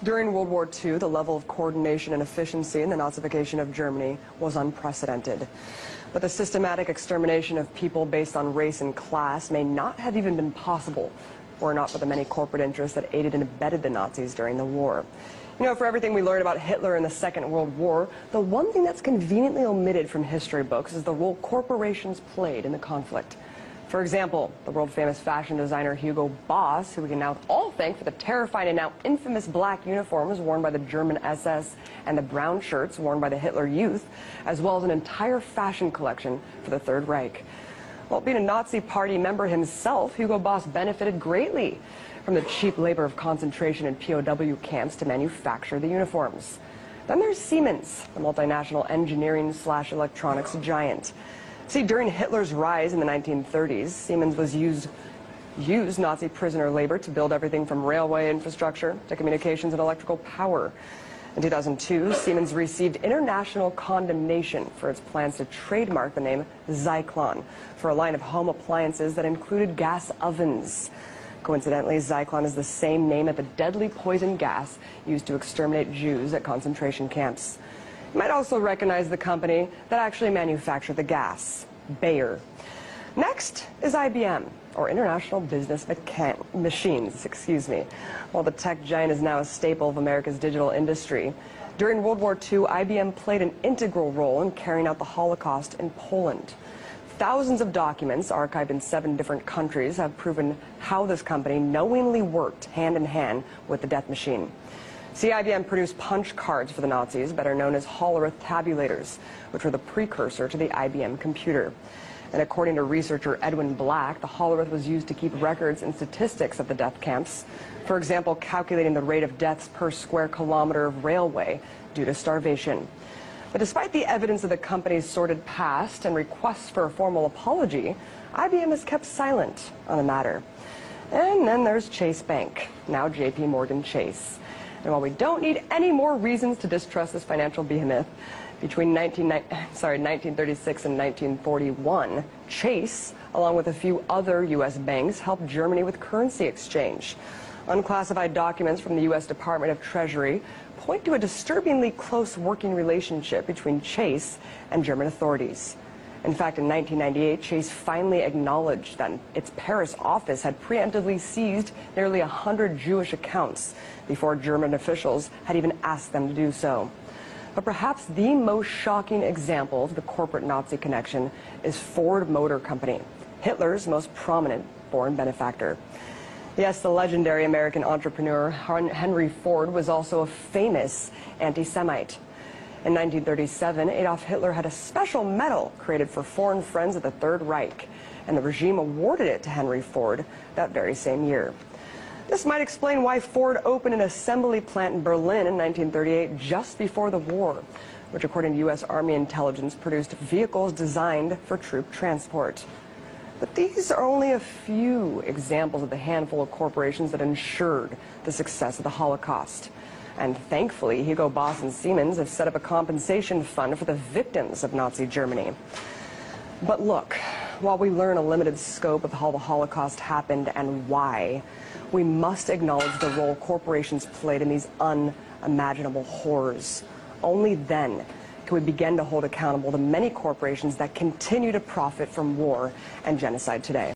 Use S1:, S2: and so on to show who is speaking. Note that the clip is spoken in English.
S1: During World War II, the level of coordination and efficiency in the Nazification of Germany was unprecedented. But the systematic extermination of people based on race and class may not have even been possible were it not for the many corporate interests that aided and abetted the Nazis during the war. You know, for everything we learned about Hitler in the Second World War, the one thing that's conveniently omitted from history books is the role corporations played in the conflict. For example, the world-famous fashion designer Hugo Boss, who we can now all thank for the terrifying and now infamous black uniforms worn by the German SS and the brown shirts worn by the Hitler Youth, as well as an entire fashion collection for the Third Reich. Well, being a Nazi Party member himself, Hugo Boss benefited greatly from the cheap labor of concentration and POW camps to manufacture the uniforms. Then there's Siemens, the multinational engineering/electronics giant. See, during Hitler's rise in the 1930s, Siemens was used Nazi prisoner labor to build everything from railway infrastructure to communications and electrical power. In 2002, Siemens received international condemnation for its plans to trademark the name Zyklon for a line of home appliances that included gas ovens. Coincidentally, Zyklon is the same name as the deadly poison gas used to exterminate Jews at concentration camps. You might also recognize the company that actually manufactured the gas, Bayer. Next is IBM, or International Business Machines, While the tech giant is now a staple of America's digital industry, during World War II, IBM played an integral role in carrying out the Holocaust in Poland. Thousands of documents archived in 7 different countries have proven how this company knowingly worked hand in hand with the death machine. See, IBM produced punch cards for the Nazis, better known as Hollerith tabulators, which were the precursor to the IBM computer. And according to researcher Edwin Black, the Hollerith was used to keep records and statistics of the death camps. For example, calculating the rate of deaths per square kilometer of railway due to starvation. But despite the evidence of the company's sordid past and requests for a formal apology, IBM has kept silent on the matter. And then there's Chase Bank, now JP Morgan Chase. And while we don't need any more reasons to distrust this financial behemoth, between 1936 and 1941, Chase, along with a few other U.S. banks, helped Germany with currency exchange. Unclassified documents from the U.S. Department of Treasury point to a disturbingly close working relationship between Chase and German authorities. In fact, in 1998, Chase finally acknowledged that its Paris office had preemptively seized nearly 100 Jewish accounts before German officials had even asked them to do so. But perhaps the most shocking example of the corporate Nazi connection is Ford Motor Company, Hitler's most prominent foreign benefactor. Yes, the legendary American entrepreneur Henry Ford was also a famous anti-Semite. In 1937, Adolf Hitler had a special medal created for foreign friends of the Third Reich, and the regime awarded it to Henry Ford that very same year. This might explain why Ford opened an assembly plant in Berlin in 1938 just before the war, which according to U.S. Army intelligence produced vehicles designed for troop transport. But these are only a few examples of the handful of corporations that ensured the success of the Holocaust. And thankfully, Hugo Boss and Siemens have set up a compensation fund for the victims of Nazi Germany. But look, while we learn a limited scope of how the Holocaust happened and why, we must acknowledge the role corporations played in these unimaginable horrors. Only then can we begin to hold accountable the many corporations that continue to profit from war and genocide today.